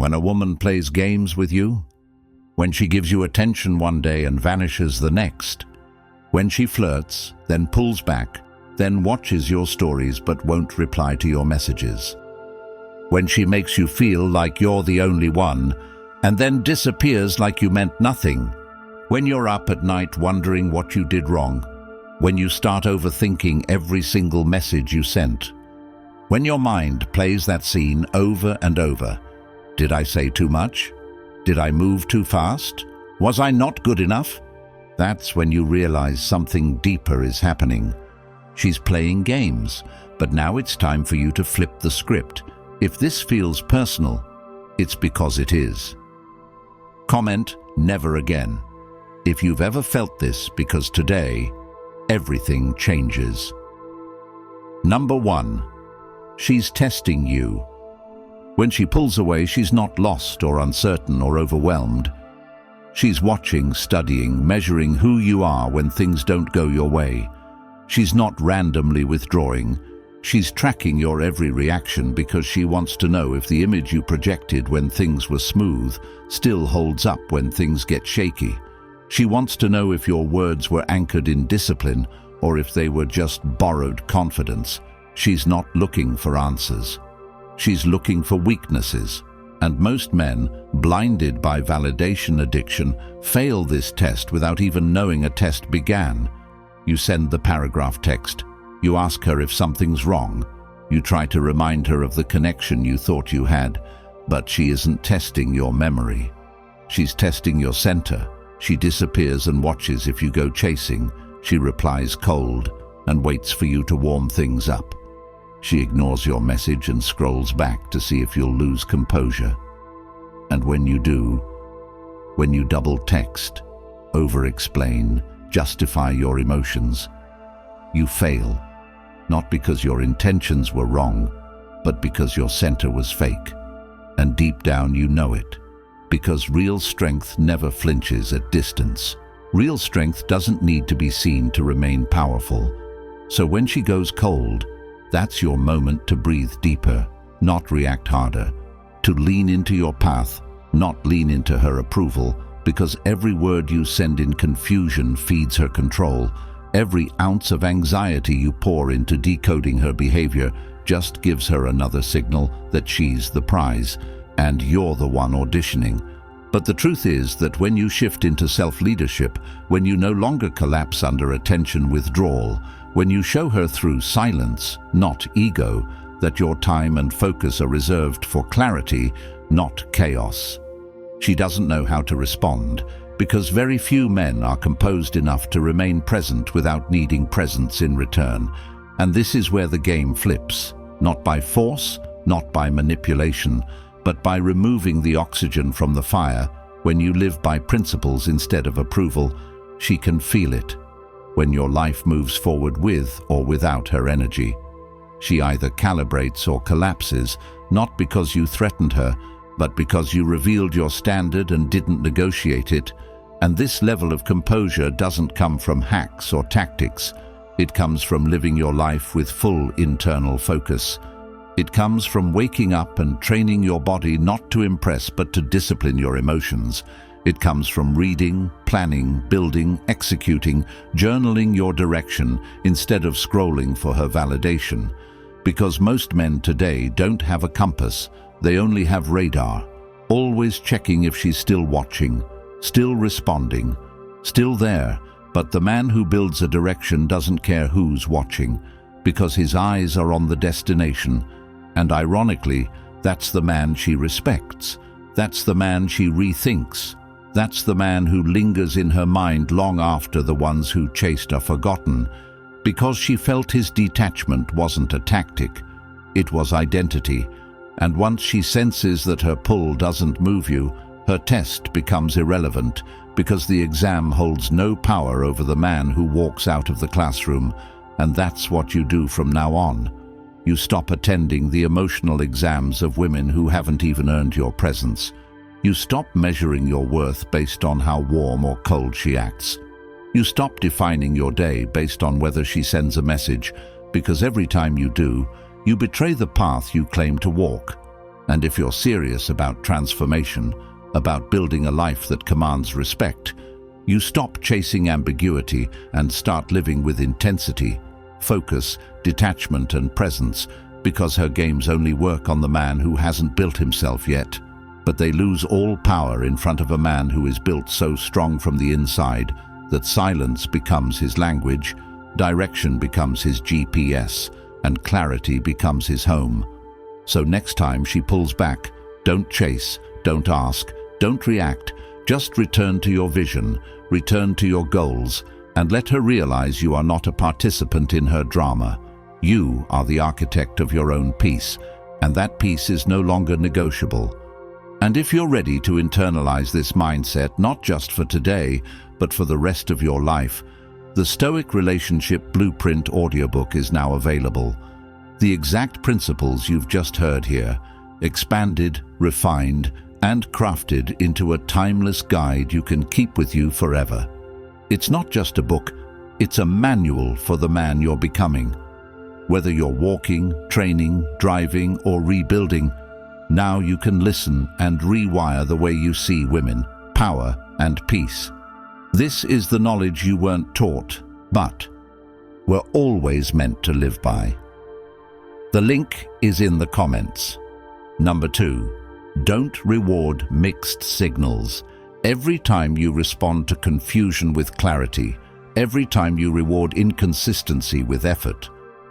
When a woman plays games with you? When she gives you attention one day and vanishes the next? When she flirts, then pulls back, then watches your stories but won't reply to your messages? When she makes you feel like you're the only one, and then disappears like you meant nothing? When you're up at night wondering what you did wrong? When you start overthinking every single message you sent? When your mind plays that scene over and over? Did I say too much? Did I move too fast? Was I not good enough? That's when you realize something deeper is happening. She's playing games, but now it's time for you to flip the script. If this feels personal, it's because it is. Comment never again if you've ever felt this, because today, everything changes. Number 1. She's testing you. When she pulls away, she's not lost or uncertain or overwhelmed. She's watching, studying, measuring who you are when things don't go your way. She's not randomly withdrawing. She's tracking your every reaction because she wants to know if the image you projected when things were smooth still holds up when things get shaky. She wants to know if your words were anchored in discipline or if they were just borrowed confidence. She's not looking for answers. She's looking for weaknesses. And most men, blinded by validation addiction, fail this test without even knowing a test began. You send the paragraph text. You ask her if something's wrong. You try to remind her of the connection you thought you had, but she isn't testing your memory. She's testing your center. She disappears and watches if you go chasing. She replies cold and waits for you to warm things up. She ignores your message and scrolls back to see if you'll lose composure. And when you do, when you double text, over-explain, justify your emotions, you fail. Not because your intentions were wrong, but because your center was fake. And deep down you know it. Because real strength never flinches at distance. Real strength doesn't need to be seen to remain powerful. So when she goes cold, that's your moment to breathe deeper, not react harder. To lean into your path, not lean into her approval, because every word you send in confusion feeds her control. Every ounce of anxiety you pour into decoding her behavior just gives her another signal that she's the prize, and you're the one auditioning. But the truth is that when you shift into self-leadership, when you no longer collapse under attention withdrawal, when you show her through silence, not ego, that your time and focus are reserved for clarity, not chaos, she doesn't know how to respond, because very few men are composed enough to remain present without needing presence in return. And this is where the game flips, not by force, not by manipulation, but by removing the oxygen from the fire. When you live by principles instead of approval, she can feel it. When your life moves forward with or without her energy, she either calibrates or collapses, not because you threatened her, but because you revealed your standard and didn't negotiate it. And this level of composure doesn't come from hacks or tactics. It comes from living your life with full internal focus. It comes from waking up and training your body not to impress but to discipline your emotions. It comes from reading, planning, building, executing, journaling your direction instead of scrolling for her validation. Because most men today don't have a compass, they only have radar, always checking if she's still watching, still responding, still there. But the man who builds a direction doesn't care who's watching, because his eyes are on the destination. And ironically, that's the man she respects. That's the man she rethinks. That's the man who lingers in her mind long after the ones who chased are forgotten, because she felt his detachment wasn't a tactic, it was identity. And once she senses that her pull doesn't move you, her test becomes irrelevant, because the exam holds no power over the man who walks out of the classroom. And that's what you do from now on. You stop attending the emotional exams of women who haven't even earned your presence. You stop measuring your worth based on how warm or cold she acts. You stop defining your day based on whether she sends a message, because every time you do, you betray the path you claim to walk. And if you're serious about transformation, about building a life that commands respect, you stop chasing ambiguity and start living with intensity, focus, detachment and presence, because her games only work on the man who hasn't built himself yet. But they lose all power in front of a man who is built so strong from the inside that silence becomes his language, direction becomes his GPS, and clarity becomes his home. So next time she pulls back, don't chase, don't ask, don't react, just return to your vision, return to your goals, and let her realize you are not a participant in her drama. You are the architect of your own peace, and that peace is no longer negotiable. And if you're ready to internalize this mindset, not just for today, but for the rest of your life, the Stoic Relationship Blueprint audiobook is now available. The exact principles you've just heard here, expanded, refined, and crafted into a timeless guide you can keep with you forever. It's not just a book, it's a manual for the man you're becoming. Whether you're walking, training, driving, or rebuilding, now you can listen and rewire the way you see women, power, and peace. This is the knowledge you weren't taught, but were always meant to live by. The link is in the comments. Number 2. Don't reward mixed signals. Every time you respond to confusion with clarity, every time you reward inconsistency with effort,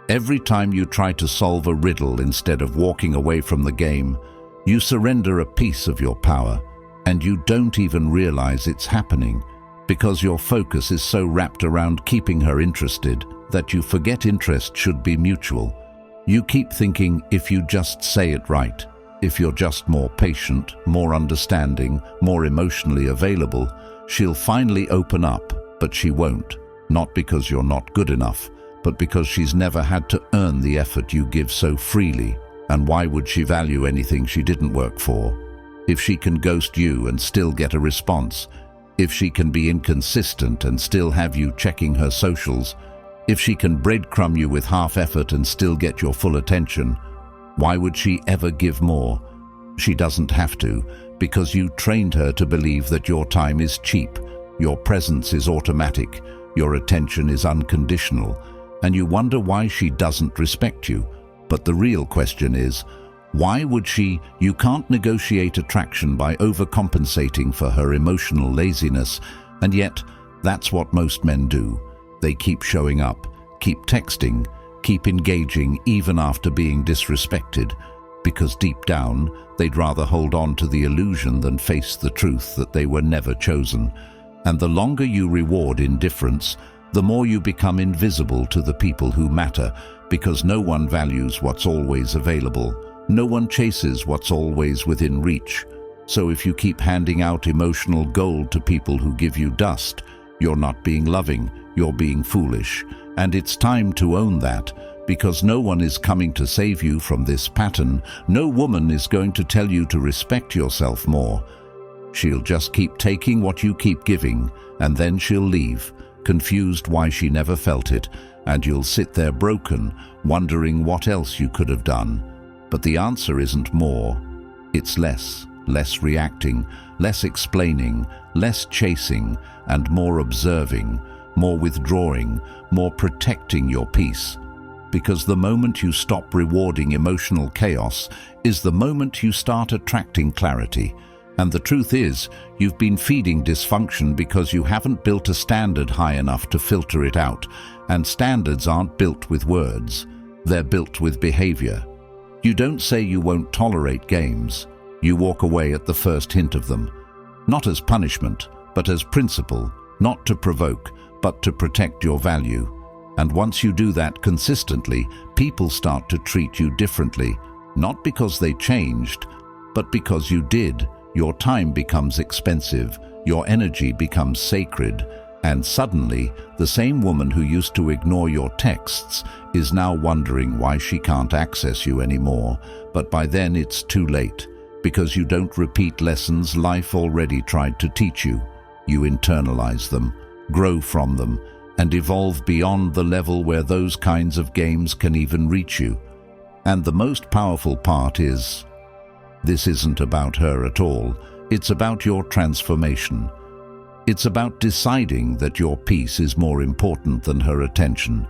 every time you try to solve a riddle instead of walking away from the game, you surrender a piece of your power, and you don't even realize it's happening because your focus is so wrapped around keeping her interested that you forget interest should be mutual. You keep thinking, if you just say it right, if you're just more patient, more understanding, more emotionally available, she'll finally open up, but she won't. Not because you're not good enough, but because she's never had to earn the effort you give so freely. And why would she value anything she didn't work for? If she can ghost you and still get a response, if she can be inconsistent and still have you checking her socials, if she can breadcrumb you with half effort and still get your full attention, why would she ever give more? She doesn't have to, because you trained her to believe that your time is cheap, your presence is automatic, your attention is unconditional, and you wonder why she doesn't respect you. But the real question is, why would she? You can't negotiate attraction by overcompensating for her emotional laziness, and yet that's what most men do. They keep showing up, keep texting, keep engaging even after being disrespected, because deep down, they'd rather hold on to the illusion than face the truth that they were never chosen. And the longer you reward indifference, the more you become invisible to the people who matter, because no one values what's always available. No one chases what's always within reach. So if you keep handing out emotional gold to people who give you dust, you're not being loving, you're being foolish. And it's time to own that, because no one is coming to save you from this pattern. No woman is going to tell you to respect yourself more. She'll just keep taking what you keep giving, and then she'll leave, confused why she never felt it, and you'll sit there broken, wondering what else you could have done. But the answer isn't more. It's less reacting, less explaining, less chasing, and more observing, more withdrawing, more protecting your peace. Because the moment you stop rewarding emotional chaos is the moment you start attracting clarity. And the truth is, you've been feeding dysfunction because you haven't built a standard high enough to filter it out. And standards aren't built with words, they're built with behavior. You don't say you won't tolerate games. You walk away at the first hint of them. Not as punishment, but as principle, not to provoke, but to protect your value. And once you do that consistently, people start to treat you differently, not because they changed, but because you did. Your time becomes expensive, your energy becomes sacred, and suddenly, the same woman who used to ignore your texts is now wondering why she can't access you anymore. But by then it's too late, because you don't repeat lessons life already tried to teach you. You internalize them, grow from them, and evolve beyond the level where those kinds of games can even reach you. And the most powerful part is, This isn't about her at all. It's about your transformation. It's about deciding that your peace is more important than her attention,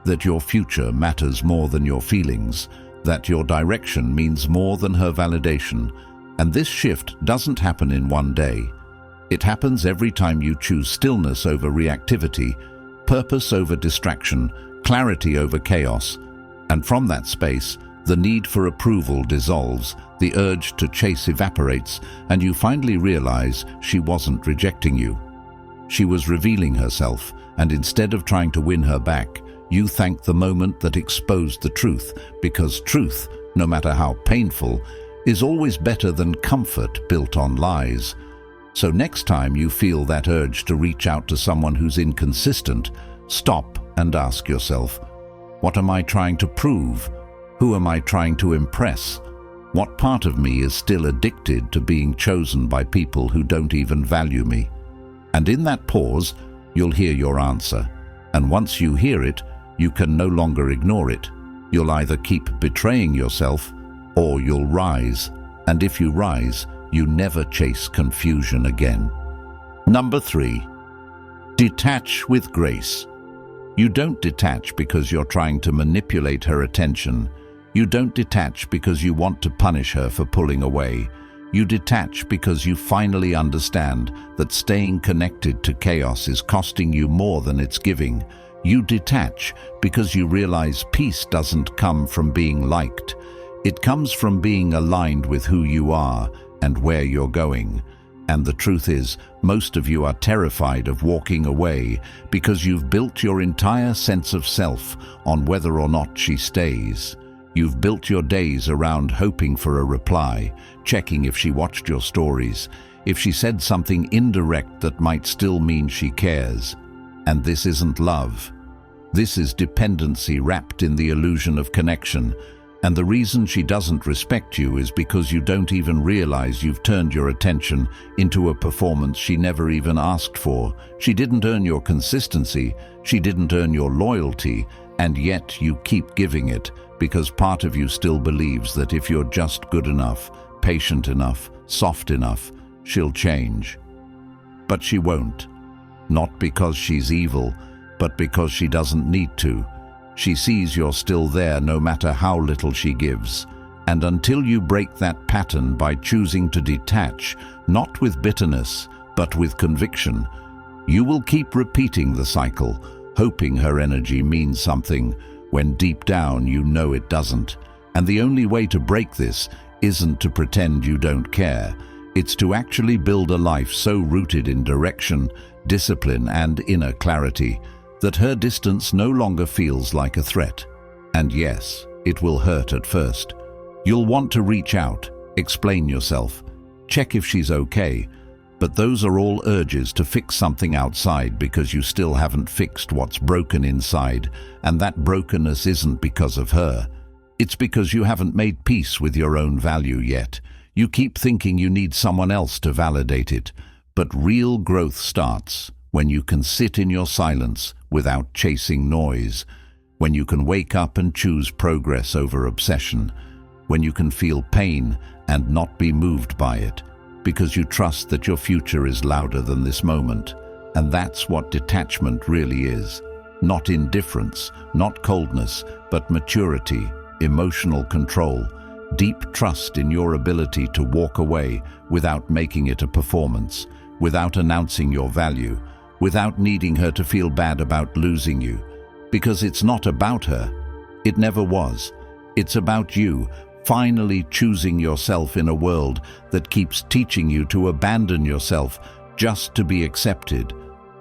that your future matters more than your feelings, that your direction means more than her validation. And this shift doesn't happen in one day. It happens every time you choose stillness over reactivity, purpose over distraction, clarity over chaos. And from that space, the need for approval dissolves, the urge to chase evaporates, and you finally realize she wasn't rejecting you. She was revealing herself, and instead of trying to win her back, you thank the moment that exposed the truth, because truth, no matter how painful, is always better than comfort built on lies. So next time you feel that urge to reach out to someone who's inconsistent, stop and ask yourself, what am I trying to prove? Who am I trying to impress? What part of me is still addicted to being chosen by people who don't even value me? And in that pause, you'll hear your answer. And once you hear it, you can no longer ignore it. You'll either keep betraying yourself or you'll rise. And if you rise, you never chase confusion again. Number 3, detach with grace. You don't detach because you're trying to manipulate her attention. You don't detach because you want to punish her for pulling away. You detach because you finally understand that staying connected to chaos is costing you more than it's giving. You detach because you realize peace doesn't come from being liked. It comes from being aligned with who you are and where you're going. And the truth is, most of you are terrified of walking away because you've built your entire sense of self on whether or not she stays. You've built your days around hoping for a reply, checking if she watched your stories, if she said something indirect that might still mean she cares. And this isn't love. This is dependency wrapped in the illusion of connection. And the reason she doesn't respect you is because you don't even realize you've turned your attention into a performance she never even asked for. She didn't earn your consistency, she didn't earn your loyalty, and yet you keep giving it because part of you still believes that if you're just good enough, patient enough, soft enough, she'll change. But she won't. Not because she's evil, but because she doesn't need to. She sees you're still there no matter how little she gives. And until you break that pattern by choosing to detach, not with bitterness, but with conviction, you will keep repeating the cycle, hoping her energy means something, when deep down you know it doesn't. And the only way to break this isn't to pretend you don't care. It's to actually build a life so rooted in direction, discipline, and inner clarity that her distance no longer feels like a threat. And yes, it will hurt at first. You'll want to reach out, explain yourself, check if she's okay, but those are all urges to fix something outside because you still haven't fixed what's broken inside, and that brokenness isn't because of her. It's because you haven't made peace with your own value yet. You keep thinking you need someone else to validate it, but real growth starts when you can sit in your silence without chasing noise, when you can wake up and choose progress over obsession, when you can feel pain and not be moved by it, because you trust that your future is louder than this moment. And that's what detachment really is. Not indifference, not coldness, but maturity, emotional control, deep trust in your ability to walk away without making it a performance, without announcing your value, without needing her to feel bad about losing you. Because it's not about her. It never was. It's about you, finally choosing yourself in a world that keeps teaching you to abandon yourself just to be accepted.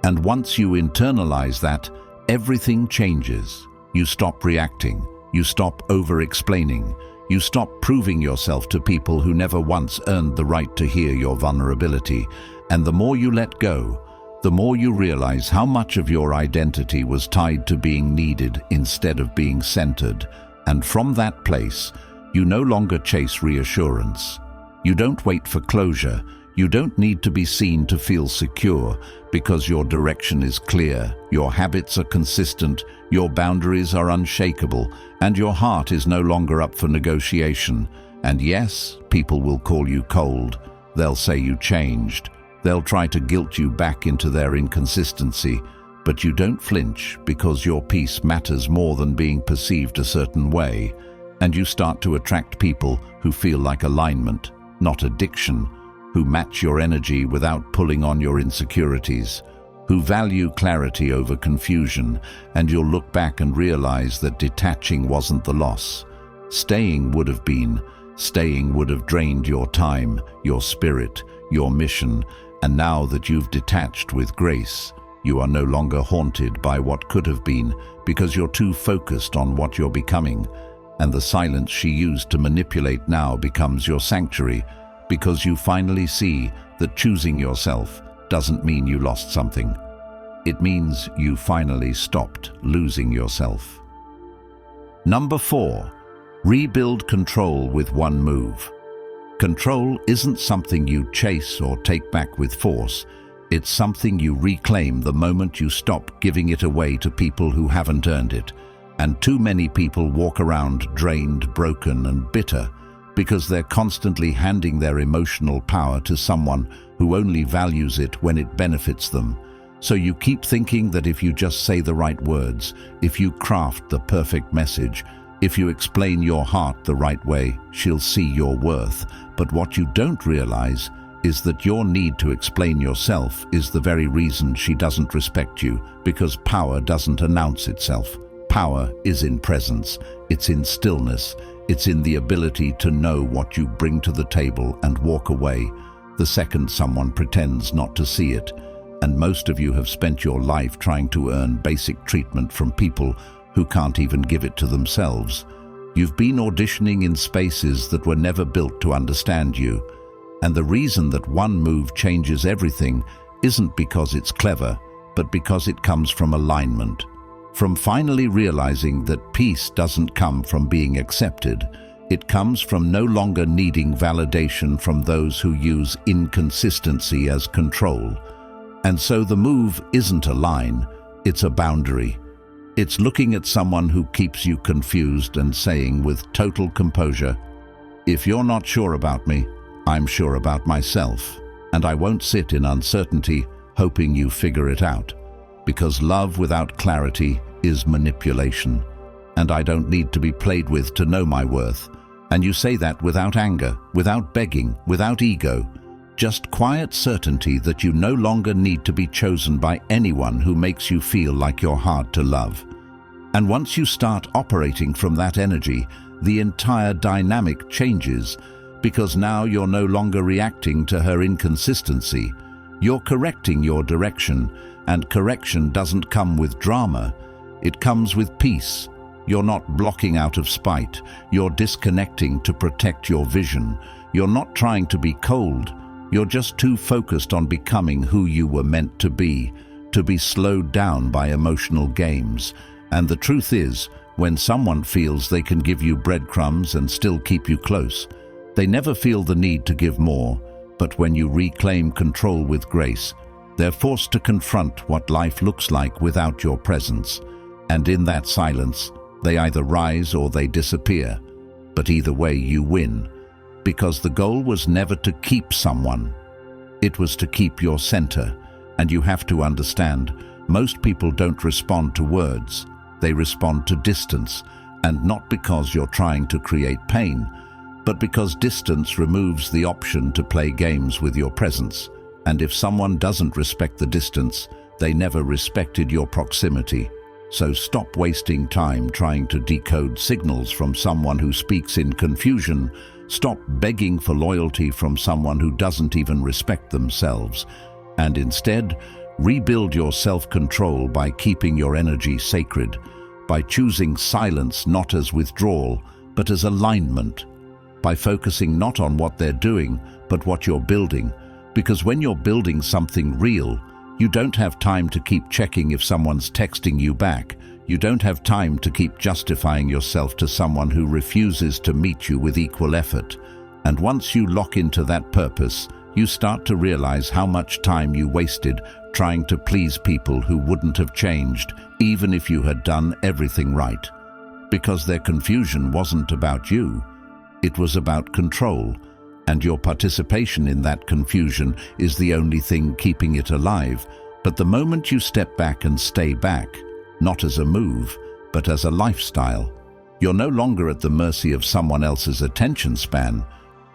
And once you internalize that, everything changes. You stop reacting. You stop over-explaining. You stop proving yourself to people who never once earned the right to hear your vulnerability. And the more you let go, the more you realize how much of your identity was tied to being needed instead of being centered. And from that place, you no longer chase reassurance. You don't wait for closure. You don't need to be seen to feel secure, because your direction is clear, your habits are consistent, your boundaries are unshakable, and your heart is no longer up for negotiation. And yes, people will call you cold. They'll say you changed. They'll try to guilt you back into their inconsistency. But you don't flinch because your peace matters more than being perceived a certain way. And you start to attract people who feel like alignment, not addiction, who match your energy without pulling on your insecurities, who value clarity over confusion, and you'll look back and realize that detaching wasn't the loss. Staying would have been. Staying would have drained your time, your spirit, your mission, and now that you've detached with grace, you are no longer haunted by what could have been because you're too focused on what you're becoming, and the silence she used to manipulate now becomes your sanctuary because you finally see that choosing yourself doesn't mean you lost something. It means you finally stopped losing yourself. Number 4. Rebuild control with one move. Control isn't something you chase or take back with force. It's something you reclaim the moment you stop giving it away to people who haven't earned it. And too many people walk around drained, broken, and bitter because they're constantly handing their emotional power to someone who only values it when it benefits them. So you keep thinking that if you just say the right words, if you craft the perfect message, if you explain your heart the right way, she'll see your worth. But what you don't realize is that your need to explain yourself is the very reason she doesn't respect you, because power doesn't announce itself. Power is in presence, it's in stillness, it's in the ability to know what you bring to the table and walk away the second someone pretends not to see it. And most of you have spent your life trying to earn basic treatment from people who can't even give it to themselves. You've been auditioning in spaces that were never built to understand you. And the reason that one move changes everything isn't because it's clever, but because it comes from alignment. From finally realizing that peace doesn't come from being accepted. It comes from no longer needing validation from those who use inconsistency as control. And so the move isn't a line, it's a boundary. It's looking at someone who keeps you confused and saying with total composure, "If you're not sure about me, I'm sure about myself, and I won't sit in uncertainty hoping you figure it out, because love without clarity is manipulation, and I don't need to be played with to know my worth." And you say that without anger, without begging, without ego, just quiet certainty that you no longer need to be chosen by anyone who makes you feel like you're hard to love. And once you start operating from that energy, the entire dynamic changes, because now you're no longer reacting to her inconsistency. You're correcting your direction, and correction doesn't come with drama. It comes with peace. You're not blocking out of spite. You're disconnecting to protect your vision. You're not trying to be cold. You're just too focused on becoming who you were meant to be slowed down by emotional games. And the truth is, when someone feels they can give you breadcrumbs and still keep you close, they never feel the need to give more. But when you reclaim control with grace, they're forced to confront what life looks like without your presence. And in that silence, they either rise or they disappear. But either way, you win. Because the goal was never to keep someone. It was to keep your center. And you have to understand, most people don't respond to words. They respond to distance. And not because you're trying to create pain, but because distance removes the option to play games with your presence. And if someone doesn't respect the distance, they never respected your proximity. So stop wasting time trying to decode signals from someone who speaks in confusion. Stop begging for loyalty from someone who doesn't even respect themselves. And instead, rebuild your self-control by keeping your energy sacred, by choosing silence not as withdrawal, but as alignment, by focusing not on what they're doing, but what you're building. Because when you're building something real, you don't have time to keep checking if someone's texting you back. You don't have time to keep justifying yourself to someone who refuses to meet you with equal effort. And once you lock into that purpose, you start to realize how much time you wasted trying to please people who wouldn't have changed, even if you had done everything right. Because their confusion wasn't about you. It was about control, and your participation in that confusion is the only thing keeping it alive. But the moment you step back and stay back, not as a move, but as a lifestyle, you're no longer at the mercy of someone else's attention span.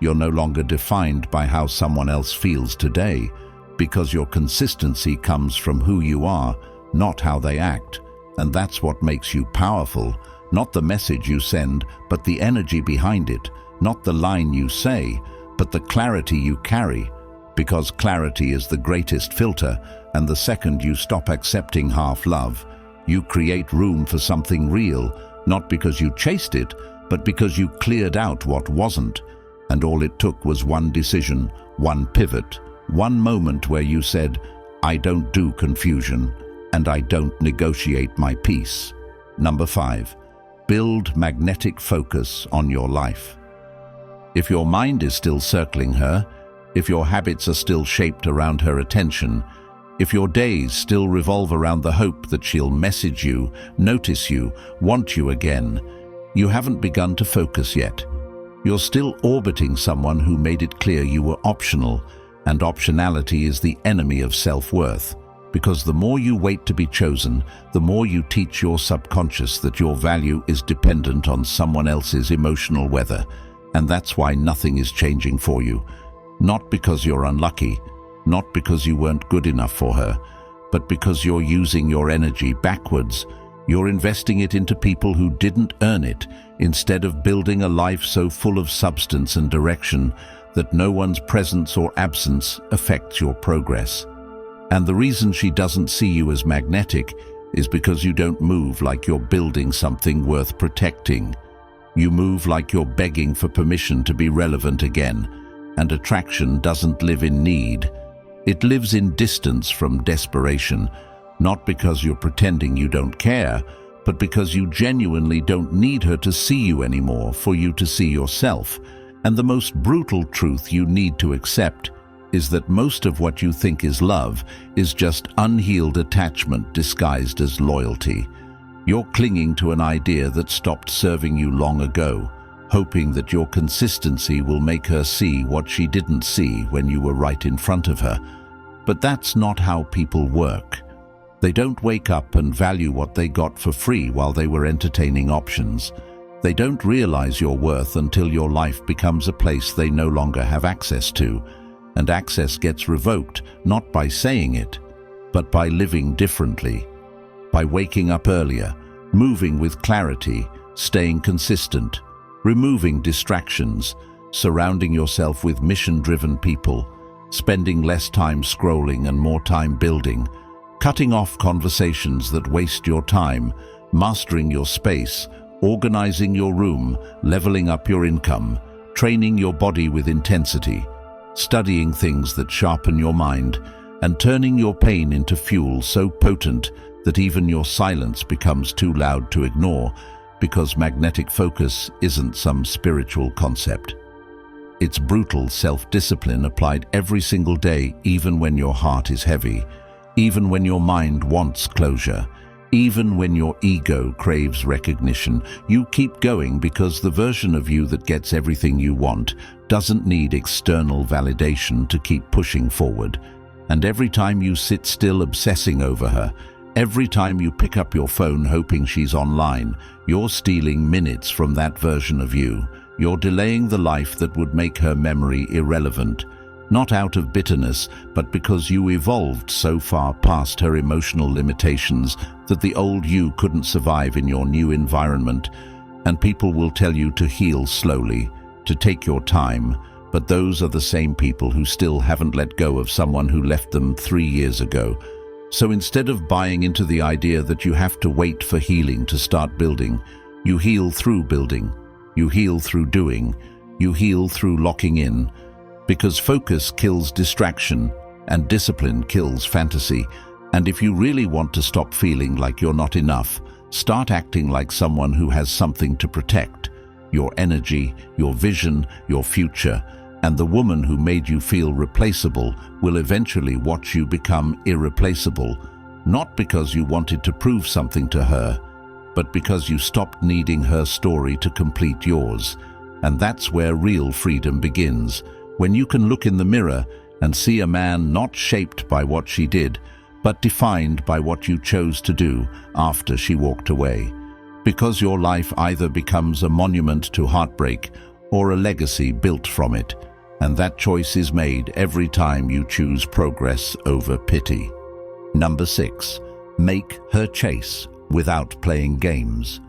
You're no longer defined by how someone else feels today, because your consistency comes from who you are, not how they act. And that's what makes you powerful, not the message you send, but the energy behind it, not the line you say, but the clarity you carry, because clarity is the greatest filter, and the second you stop accepting half-love, you create room for something real, not because you chased it, but because you cleared out what wasn't. And all it took was one decision, one pivot, one moment where you said, I don't do confusion, and I don't negotiate my peace. Number 5, build magnetic focus on your life. If your mind is still circling her, if your habits are still shaped around her attention, if your days still revolve around the hope that she'll message you, notice you, want you again, you haven't begun to focus yet. You're still orbiting someone who made it clear you were optional, and optionality is the enemy of self-worth. Because the more you wait to be chosen, the more you teach your subconscious that your value is dependent on someone else's emotional weather. And that's why nothing is changing for you. Not because you're unlucky, not because you weren't good enough for her, but because you're using your energy backwards. You're investing it into people who didn't earn it, instead of building a life so full of substance and direction that no one's presence or absence affects your progress. And the reason she doesn't see you as magnetic is because you don't move like you're building something worth protecting. You move like you're begging for permission to be relevant again, and attraction doesn't live in need. It lives in distance from desperation, not because you're pretending you don't care, but because you genuinely don't need her to see you anymore for you to see yourself. And the most brutal truth you need to accept is that most of what you think is love is just unhealed attachment disguised as loyalty. You're clinging to an idea that stopped serving you long ago, hoping that your consistency will make her see what she didn't see when you were right in front of her. But that's not how people work. They don't wake up and value what they got for free while they were entertaining options. They don't realize your worth until your life becomes a place they no longer have access to. And access gets revoked, not by saying it, but by living differently. By waking up earlier, moving with clarity, staying consistent, removing distractions, surrounding yourself with mission-driven people, spending less time scrolling and more time building, cutting off conversations that waste your time, mastering your space, organizing your room, leveling up your income, training your body with intensity, studying things that sharpen your mind, and turning your pain into fuel so potent that even your silence becomes too loud to ignore, because magnetic focus isn't some spiritual concept. It's brutal self-discipline applied every single day, even when your heart is heavy, even when your mind wants closure, even when your ego craves recognition. You keep going because the version of you that gets everything you want doesn't need external validation to keep pushing forward. And every time you sit still obsessing over her, every time you pick up your phone hoping she's online, you're stealing minutes from that version of you. You're delaying the life that would make her memory irrelevant, not out of bitterness, but because you evolved so far past her emotional limitations that the old you couldn't survive in your new environment. And people will tell you to heal slowly, to take your time, but those are the same people who still haven't let go of someone who left them 3 years ago. So instead of buying into the idea that you have to wait for healing to start building, you heal through building. You heal through doing. You heal through locking in. Because focus kills distraction and discipline kills fantasy. And if you really want to stop feeling like you're not enough, start acting like someone who has something to protect. Your energy, your vision, your future. And the woman who made you feel replaceable will eventually watch you become irreplaceable, not because you wanted to prove something to her, but because you stopped needing her story to complete yours. And that's where real freedom begins, when you can look in the mirror and see a man not shaped by what she did, but defined by what you chose to do after she walked away. Because your life either becomes a monument to heartbreak or a legacy built from it, and that choice is made every time you choose progress over pity. Number 6. Make her chase without playing games.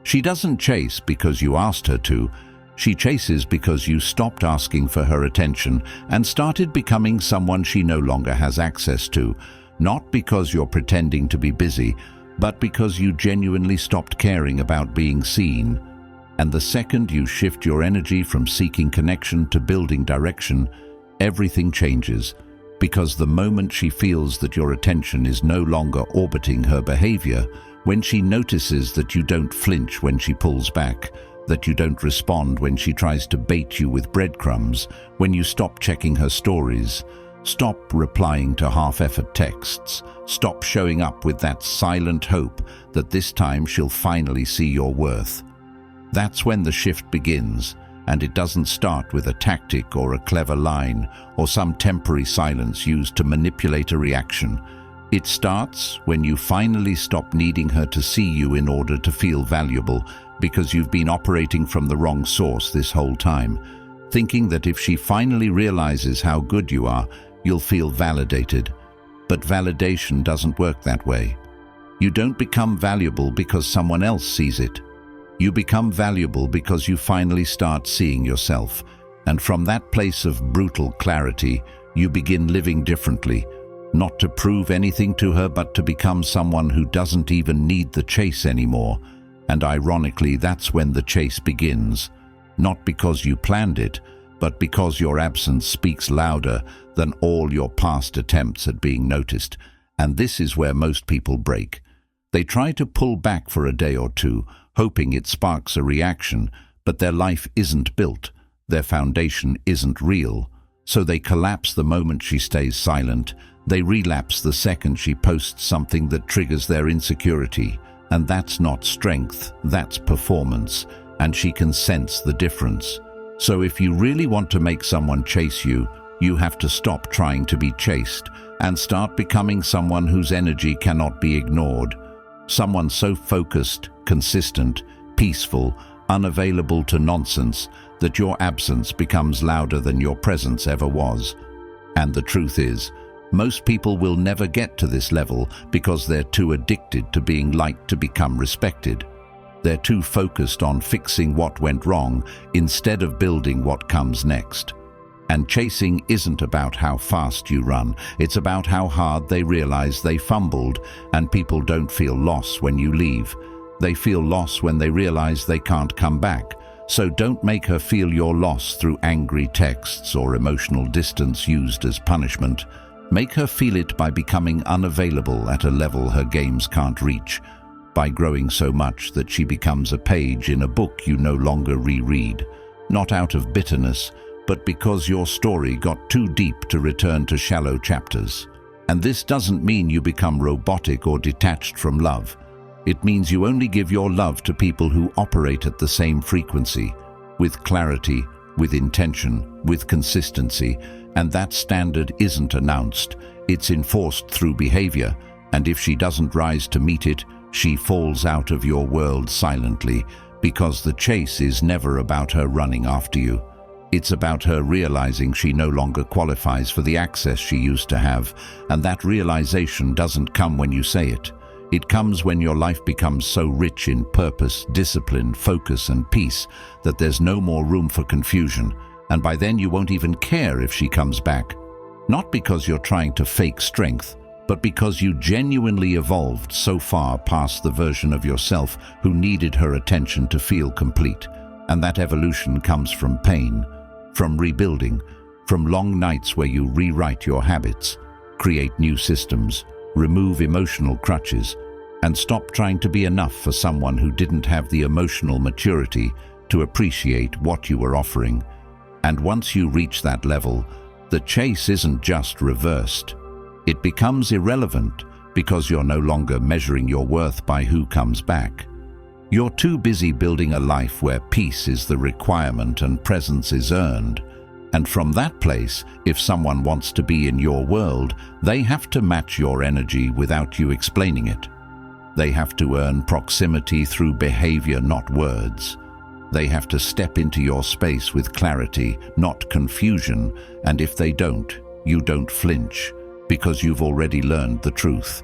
She doesn't chase because you asked her to. She chases because you stopped asking for her attention and started becoming someone she no longer has access to, not because you're pretending to be busy, but because you genuinely stopped caring about being seen. And the second you shift your energy from seeking connection to building direction, everything changes, because the moment she feels that your attention is no longer orbiting her behavior, when she notices that you don't flinch when she pulls back, that you don't respond when she tries to bait you with breadcrumbs, when you stop checking her stories, stop replying to half-effort texts, stop showing up with that silent hope that this time she'll finally see your worth. That's when the shift begins, and it doesn't start with a tactic or a clever line or some temporary silence used to manipulate a reaction. It starts when you finally stop needing her to see you in order to feel valuable, because you've been operating from the wrong source this whole time, thinking that if she finally realizes how good you are, you'll feel validated. But validation doesn't work that way. You don't become valuable because someone else sees it. You become valuable because you finally start seeing yourself, and from that place of brutal clarity, you begin living differently, not to prove anything to her, but to become someone who doesn't even need the chase anymore. And ironically, that's when the chase begins, not because you planned it, but because your absence speaks louder than all your past attempts at being noticed. And this is where most people break. They try to pull back for a day or two, hoping it sparks a reaction, but their life isn't built, their foundation isn't real. So they collapse the moment she stays silent. They relapse the second she posts something that triggers their insecurity. And that's not strength, that's performance, and she can sense the difference. So if you really want to make someone chase you, you have to stop trying to be chased and start becoming someone whose energy cannot be ignored. Someone so focused, consistent, peaceful, unavailable to nonsense that your absence becomes louder than your presence ever was. And the truth is, most people will never get to this level because they're too addicted to being liked to become respected. They're too focused on fixing what went wrong instead of building what comes next. And chasing isn't about how fast you run, it's about how hard they realize they fumbled. And people don't feel loss when you leave. They feel loss when they realize they can't come back. So don't make her feel your loss through angry texts or emotional distance used as punishment. Make her feel it by becoming unavailable at a level her games can't reach, by growing so much that she becomes a page in a book you no longer reread, not out of bitterness, but because your story got too deep to return to shallow chapters. And this doesn't mean you become robotic or detached from love. It means you only give your love to people who operate at the same frequency, with clarity, with intention, with consistency. And that standard isn't announced, it's enforced through behavior. And if she doesn't rise to meet it, she falls out of your world silently, because the chase is never about her running after you. It's about her realizing she no longer qualifies for the access she used to have, and that realization doesn't come when you say it. It comes when your life becomes so rich in purpose, discipline, focus, and peace that there's no more room for confusion. And by then you won't even care if she comes back. Not because you're trying to fake strength, but because you genuinely evolved so far past the version of yourself who needed her attention to feel complete. And that evolution comes from pain, from rebuilding, from long nights where you rewrite your habits, create new systems, remove emotional crutches, and stop trying to be enough for someone who didn't have the emotional maturity to appreciate what you were offering. And once you reach that level, the chase isn't just reversed. It becomes irrelevant because you're no longer measuring your worth by who comes back. You're too busy building a life where peace is the requirement and presence is earned. And from that place, if someone wants to be in your world, they have to match your energy without you explaining it. They have to earn proximity through behavior, not words. They have to step into your space with clarity, not confusion, and if they don't, you don't flinch, because you've already learned the truth.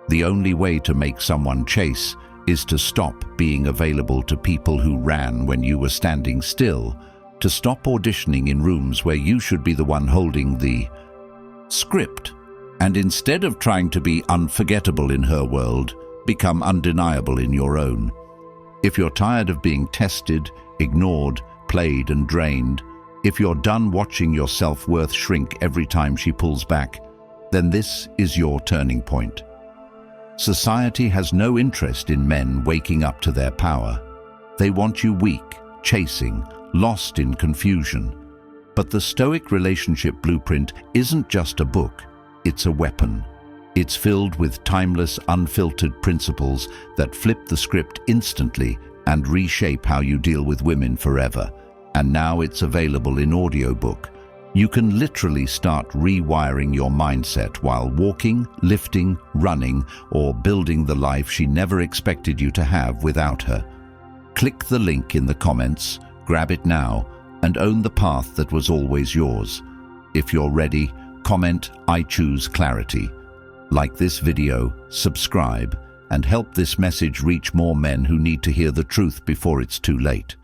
The only way to make someone chase is to stop being available to people who ran when you were standing still, to stop auditioning in rooms where you should be the one holding the script, and instead of trying to be unforgettable in her world, become undeniable in your own. If you're tired of being tested, ignored, played and drained, if you're done watching your self-worth shrink every time she pulls back, then this is your turning point. Society has no interest in men waking up to their power. They want you weak, chasing, lost in confusion. But the Stoic relationship blueprint isn't just a book, it's a weapon. It's filled with timeless, unfiltered principles that flip the script instantly and reshape how you deal with women forever. And now it's available in audiobook. You can literally start rewiring your mindset while walking, lifting, running, or building the life she never expected you to have without her. Click the link in the comments, grab it now, and own the path that was always yours. If you're ready, comment, "I choose clarity." Like this video, subscribe, and help this message reach more men who need to hear the truth before it's too late.